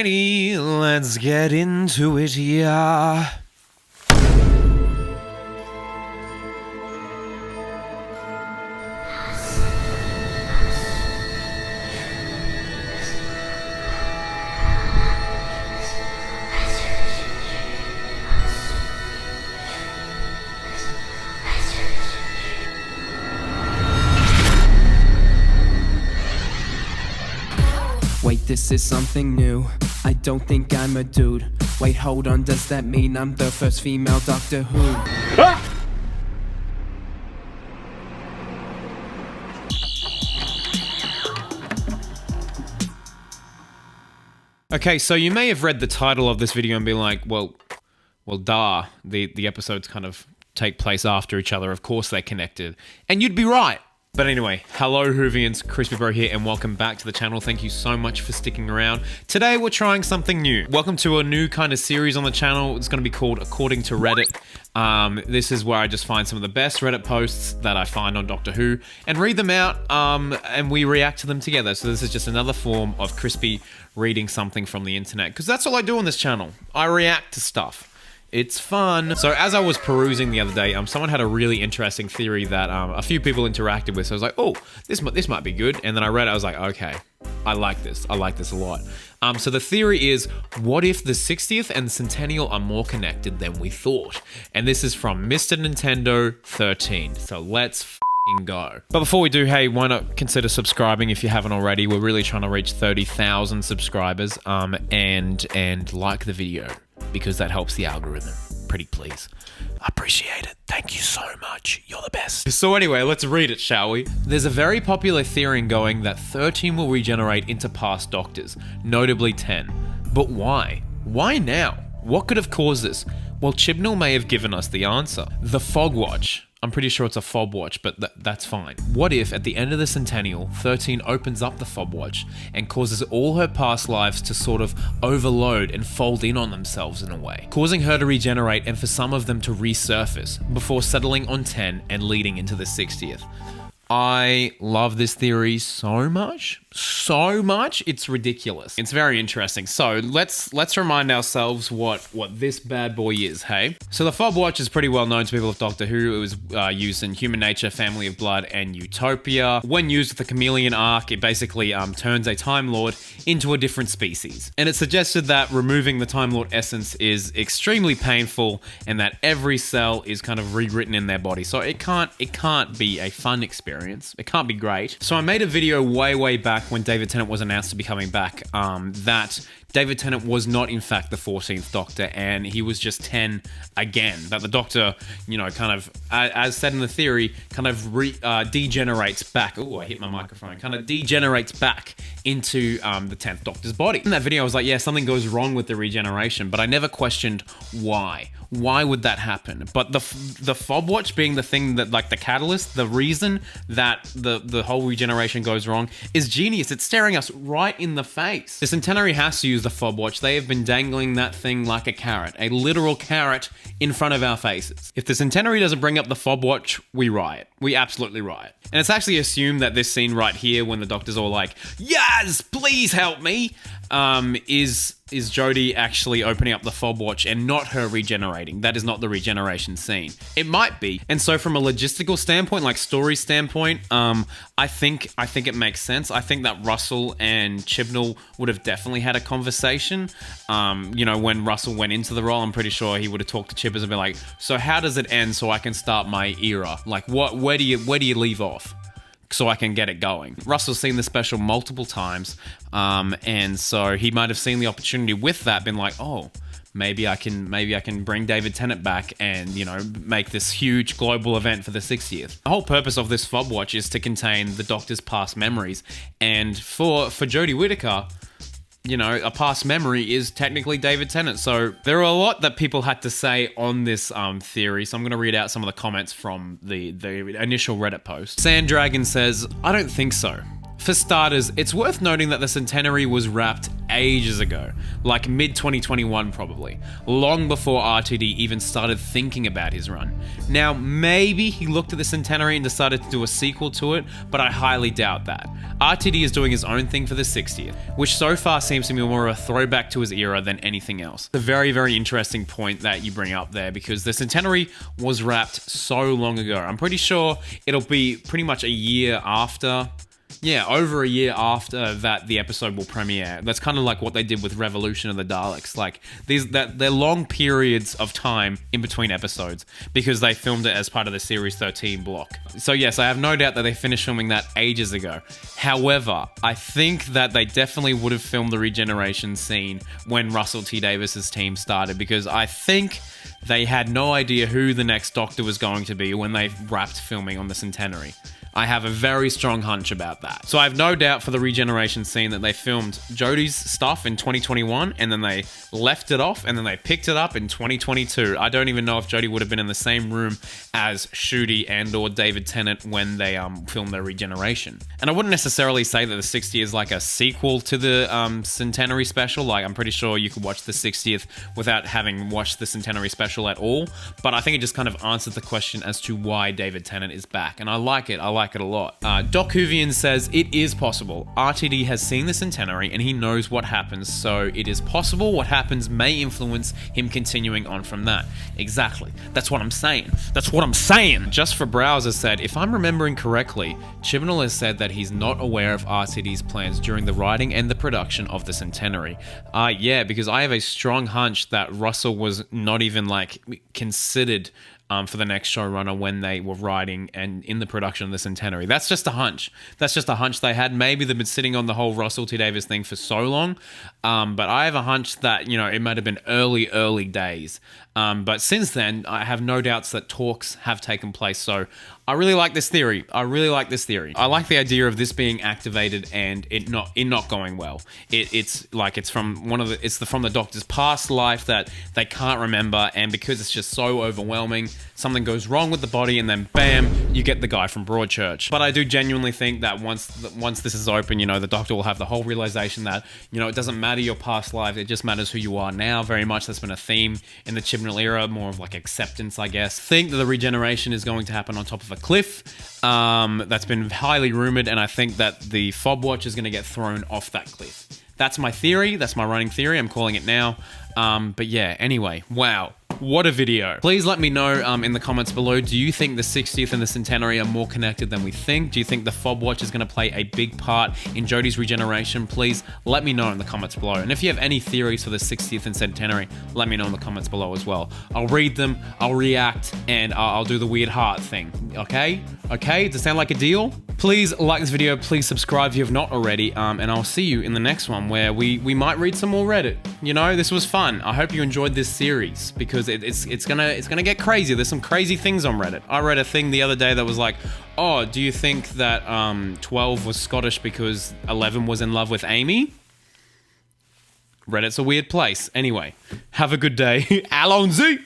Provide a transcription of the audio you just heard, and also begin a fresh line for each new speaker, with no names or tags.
Alrighty, let's get into it, yeah.
Wait, this is something new. I don't think I'm a dude. Wait, hold on, does that mean I'm the first female Doctor Who?
Okay, so you may have read the title of this video and be like, well, duh. The episodes kind of take place after each other. Of course they're connected. And you'd be right. But anyway, hello Whovians, Crispy Bro here, and welcome back to the channel. Thank you so much for sticking around. Today we're trying something new. Welcome to a new kind of series on the channel. It's going to be called According to Reddit. This is where I just find some of the best Reddit posts that I find on Doctor Who and read them out, and we react to them together. So this is just another form of Crispy reading something from the internet, because that's all I do on this channel. I react to stuff. It's fun. So as I was perusing the other day, someone had a really interesting theory that a few people interacted with. So I was like, oh, this might be good. And then I read it, I was like, okay, I like this. I like this a lot. So the theory is, what if the 60th and Centennial are more connected than we thought? And this is from Mr. Nintendo 13. So let's f***ing go. But before we do, hey, why not consider subscribing if you haven't already? We're really trying to reach 30,000 subscribers, and like the video, because that helps the algorithm. Pretty please. I appreciate it. Thank you so much. You're the best. So anyway, let's read it, shall we? There's a very popular theory going that 13 will regenerate into past Doctors, notably 10. But why? Why now? What could have caused this? Well, Chibnall may have given us the answer. The Fog Watch. I'm pretty sure it's a fob watch, but that's fine. What if, at the end of the Centennial, 13 opens up the fob watch and causes all her past lives to sort of overload and fold in on themselves in a way, causing her to regenerate and for some of them to resurface before settling on 10 and leading into the 60th? I love this theory so much. It's ridiculous. It's very interesting. So let's remind ourselves what this bad boy is, hey? So the Fob Watch is pretty well known to people of Doctor Who. It was used in Human Nature, Family of Blood, and Utopia. When used with the Chameleon arc, it basically turns a Time Lord into a different species. And it suggested that removing the Time Lord essence is extremely painful and that every cell is kind of rewritten in their body. So it can't be a fun experience. It can't be great. So I made a video way back when David Tennant was announced to be coming back, that David Tennant was not in fact the 14th Doctor and he was just 10 again. That the Doctor, you know, kind of, as said in the theory, kind of degenerates back. Oh, I hit my microphone. Kind of degenerates back into the 10th Doctor's body. In that video, I was like, yeah, something goes wrong with the regeneration, but I never questioned why. Why would that happen? But the Fob Watch being the thing that, like, the catalyst, the reason that the whole regeneration goes wrong is genius. It's staring us right in the face. The Centenary has to use the Fob Watch. They have been dangling that thing like a carrot, a literal carrot in front of our faces. If the Centenary doesn't bring up the Fob Watch, we riot. We absolutely riot. And it's actually assumed that this scene right here, when the Doctor's all like, "Yes, please help me," is Jodie actually opening up the Fob Watch and not her regenerating. That is not the regeneration scene. It might be. And so from a logistical standpoint, like story standpoint, I think it makes sense. I think that Russell and Chibnall would have definitely had a conversation. You know, when Russell went into the role, I'm pretty sure he would have talked to Chibbers and been like, so how does it end so I can start my era? Like, where do you leave off? So I can get it going. Russell's seen the special multiple times, and so he might have seen the opportunity with that, been like, oh, maybe I can bring David Tennant back and, you know, make this huge global event for the 60th. The whole purpose of this Fob Watch is to contain the Doctor's past memories, and for Jodie Whittaker, you know, a past memory is technically David Tennant. So there are a lot that people had to say on this theory. So I'm going to read out some of the comments from the initial Reddit post. Sand Dragon says, I don't think so. For starters, it's worth noting that the Centenary was wrapped ages ago, like mid-2021 probably, long before RTD even started thinking about his run. Now, maybe he looked at the Centenary and decided to do a sequel to it, but I highly doubt that. RTD is doing his own thing for the 60th, which so far seems to be more of a throwback to his era than anything else. A very, very interesting point that you bring up there, because the Centenary was wrapped so long ago. I'm pretty sure it'll be pretty much a year after... Yeah, over a year after that the episode will premiere. That's kind of like what they did with Revolution of the Daleks. Like, they're long periods of time in between episodes because they filmed it as part of the Series 13 block. So yes, I have no doubt that they finished filming that ages ago. However, I think that they definitely would have filmed the regeneration scene when Russell T Davis's team started, because I think they had no idea who the next Doctor was going to be when they wrapped filming on the Centenary. I have a very strong hunch about that. So I have no doubt for the regeneration scene that they filmed Jodie's stuff in 2021 and then they left it off and then they picked it up in 2022. I don't even know if Jodie would have been in the same room as Ncuti and or David Tennant when they filmed their regeneration. And I wouldn't necessarily say that the 60th is like a sequel to the Centenary special. Like, I'm pretty sure you could watch the 60th without having watched the Centenary special at all. But I think it just kind of answers the question as to why David Tennant is back. And I like it. I like it a lot. Doc Huvian says, it is possible. RTD has seen the Centenary and he knows what happens, so it is possible what happens may influence him continuing on from that. Exactly. That's what I'm saying. That's what I'm saying. Just for Browser said, if I'm remembering correctly, Chibnall has said that he's not aware of RTD's plans during the writing and the production of the Centenary. Yeah, because I have a strong hunch that Russell was not even like considered for the next showrunner when they were writing and in the production of the Centenary. That's just a hunch. That's just a hunch they had. Maybe they've been sitting on the whole Russell T Davis thing for so long, but I have a hunch that, you know, it might have been early days. But since then, I have no doubts that talks have taken place. So I really like this theory. I like the idea of this being activated and it not going well. It's from the Doctor's past life that they can't remember, and because it's just so overwhelming, something goes wrong with the body, and then bam, you get the guy from Broadchurch. But I do genuinely think that once this is open, you know, the Doctor will have the whole realization that, you know, it doesn't matter your past life, it just matters who you are now. Very much that's been a theme in the Chibnall era, more of like acceptance, I guess. Think that the regeneration is going to happen on top of a cliff. That's been highly rumored, and I think that the fob watch is going to get thrown off that cliff. That's my theory. That's my running theory. I'm calling it now. But yeah, anyway, wow. What a video. Please let me know in the comments below, do you think the 60th and the Centenary are more connected than we think? Do you think the fob watch is going to play a big part in Jodie's regeneration? Please let me know in the comments below. And if you have any theories for the 60th and Centenary, let me know in the comments below as well. I'll read them, I'll react, and I'll do the weird heart thing. Okay? Okay? Does it sound like a deal? Please like this video, please subscribe if you have not already, and I'll see you in the next one where we might read some more Reddit. You know, this was fun. I hope you enjoyed this series because it's gonna get crazy. There's some crazy things on Reddit. I read a thing the other day that was like, oh, do you think that 12 was Scottish because 11 was in love with Amy? Reddit's a weird place. Anyway, have a good day. Allons-y!